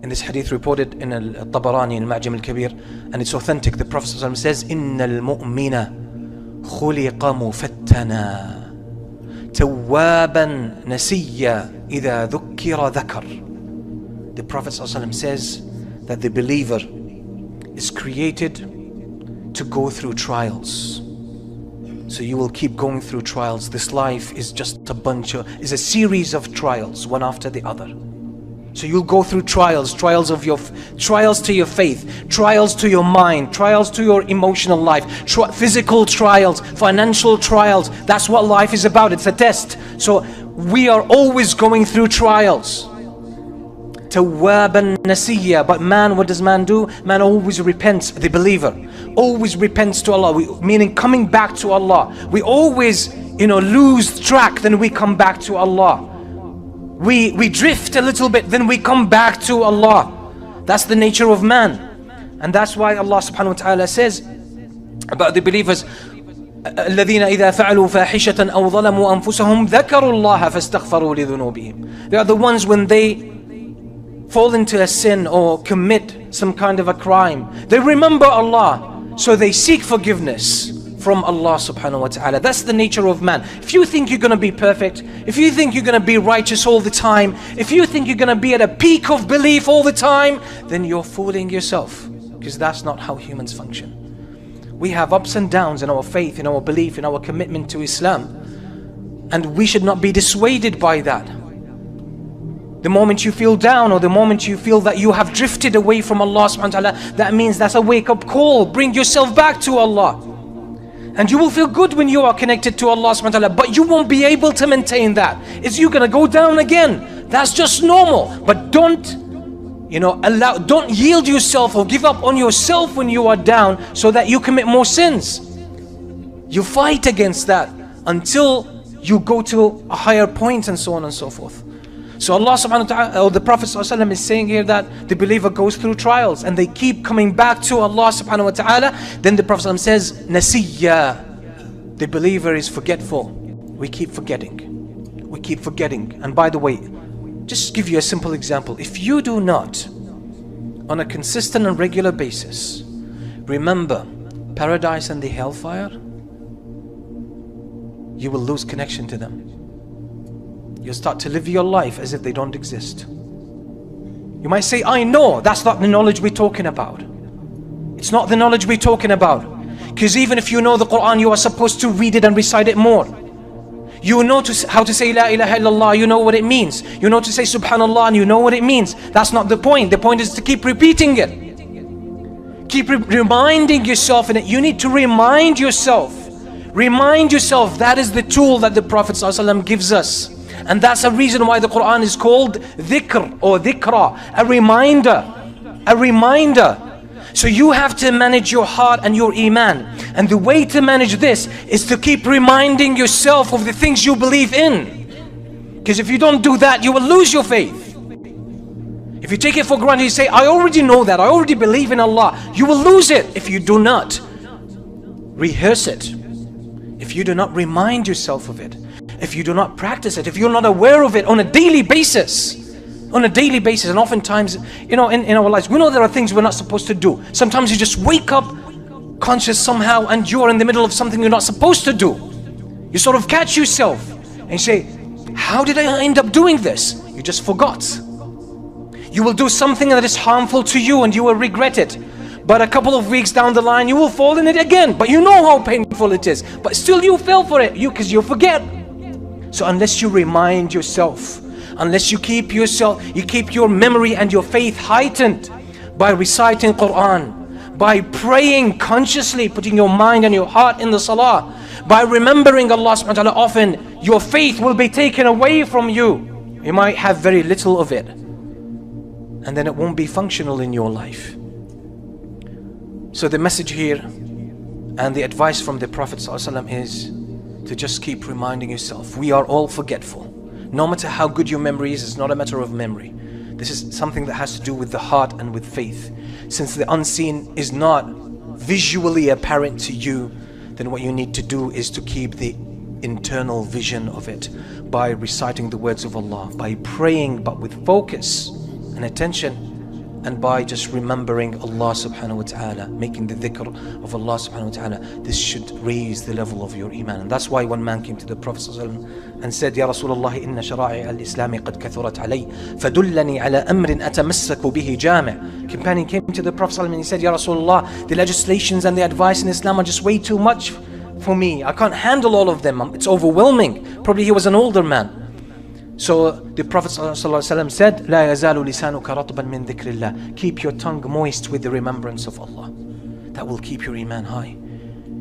In this hadith reported in Al-Tabarani in Al-Ma'jam Al-Kabir, and it's authentic, the Prophet ﷺ says, إِنَّ الْمُؤْمِنَ خُلِقَ مُفَتَّنًا تَوَّابًا نَسِيًّا إِذَا ذُكِّرَ ذَكَرَ. The Prophet ﷺ says that the believer is created to go through trials. So you will keep going through trials. This life is just is a series of trials, one after the other. So you'll go through trials to your faith, trials to your mind, trials to your emotional life, physical trials, financial trials. That's what life is about. It's a test. So we are always going through trials. Tawwaban nasiya. But man, what does man do? Man always repents. The believer always repents to Allah, meaning coming back to Allah. We always, lose track, then we come back to Allah. We drift a little bit, then we come back to Allah. That's the nature of man. And that's why Allah subhanahu wa ta'ala says about the believers, الَّذِينَ إِذَا فَعَلُوا فَاحِشَةً أَوْ ظَلَمُوا أَنفُسَهُمْ ذَكَرُوا اللَّهَ فَاسْتَغْفَرُوا لِذُنُوبِهِمْ. They are the ones when they fall into a sin or commit some kind of a crime, they remember Allah, so they seek forgiveness from Allah subhanahu wa ta'ala. That's the nature of man. If you think you're going to be perfect, if you think you're going to be righteous all the time, if you think you're going to be at a peak of belief all the time, then you're fooling yourself, because that's not how humans function. We have ups and downs in our faith, in our belief, in our commitment to Islam, and we should not be dissuaded by that. The moment you feel down, or the moment you feel that you have drifted away from Allah subhanahu wa ta'ala, that means that's a wake-up call. Bring yourself back to Allah. And you will feel good when you are connected to Allah subhanahu wa ta'ala, but you won't be able to maintain that. You're gonna go down again. That's just normal. But don't yield yourself or give up on yourself when you are down, so that you commit more sins. You fight against that until you go to a higher point, and so on and so forth. So Allah subhanahu wa ta'ala, or the Prophet sallallahu alaihi wasallam, is saying here that the believer goes through trials and they keep coming back to Allah subhanahu wa ta'ala. Then the Prophet sallallahu alaihi wasallam says, Nasiya. The believer is forgetful. We keep forgetting. We keep forgetting. And by the way, just give you a simple example. If you do not, on a consistent and regular basis, remember paradise and the hellfire, you will lose connection to them. You'll start to live your life as if they don't exist. You might say, I know. That's not the knowledge we're talking about. It's not the knowledge we're talking about. Because even if you know the Quran, you are supposed to read it and recite it more. You know how to say La ilaha illallah, you know what it means. You know to say Subhanallah, and you know what it means. That's not the point. The point is to keep repeating it. Keep reminding yourself in it. You need to remind yourself. Remind yourself. That is the tool that the Prophet ﷺ gives us. And that's a reason why the Quran is called dhikr or dhikra, a reminder, a reminder. So you have to manage your heart and your Iman. And the way to manage this is to keep reminding yourself of the things you believe in. Because if you don't do that, you will lose your faith. If you take it for granted, you say, I already know that, I already believe in Allah, you will lose it if you do not rehearse it, if you do not remind yourself of it, if you do not practice it, if you're not aware of it on a daily basis. On a daily basis. And oftentimes, in our lives, we know there are things we're not supposed to do. Sometimes you just wake up conscious somehow and you're in the middle of something you're not supposed to do. You sort of catch yourself and you say, how did I end up doing this? You just forgot. You will do something that is harmful to you and you will regret it. But a couple of weeks down the line, you will fall in it again. But you know how painful it is. But still you fell for it, because you forget. So unless you remind yourself, unless you keep your memory and your faith heightened by reciting Quran, by praying consciously, putting your mind and your heart in the salah, by remembering Allah subhanahu wa ta'ala often, your faith will be taken away from you. You might have very little of it, and then it won't be functional in your life. So the message here and the advice from the Prophet ﷺ is to just keep reminding yourself. We are all forgetful. No matter how good your memory is, it's not a matter of memory. This is something that has to do with the heart and with faith. Since the unseen is not visually apparent to you, then what you need to do is to keep the internal vision of it by reciting the words of Allah, by praying but with focus and attention, and by just remembering Allah subhanahu wa ta'ala, making the dhikr of Allah subhanahu wa ta'ala. This should raise the level of your iman. And that's why one man came to the Prophet ﷺ and said, Ya Rasulullah, inna shara'i al-Islami qad kathurat alay, fadullani ala amrin atamassaku bihi jami'. Companion came to the Prophet ﷺ and he said, Ya Rasulullah, the legislations and the advice in Islam are just way too much for me. I can't handle all of them. It's overwhelming. Probably he was an older man. So the Prophet ﷺ said, لا يزال لسانك رطبا من ذكر الله. Keep your tongue moist with the remembrance of Allah. That will keep your iman high.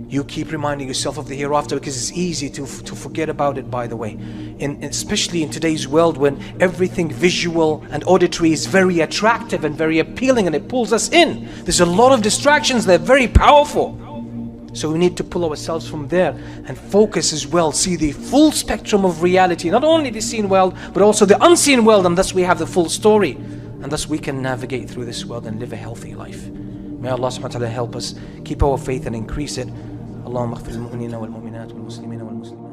You keep reminding yourself of the hereafter, because it's easy to forget about it, by the way. Especially in today's world when everything visual and auditory is very attractive and very appealing, and it pulls us in. There's a lot of distractions. They're very powerful. So we need to pull ourselves from there and focus as well, see the full spectrum of reality, not only the seen world, but also the unseen world, and thus we have the full story. And thus we can navigate through this world and live a healthy life. May Allah subhanahu wa ta'ala help us keep our faith and increase it. Allahumma aghfir lil mu'minina wal mu'minat wal muslimina wal muslimat.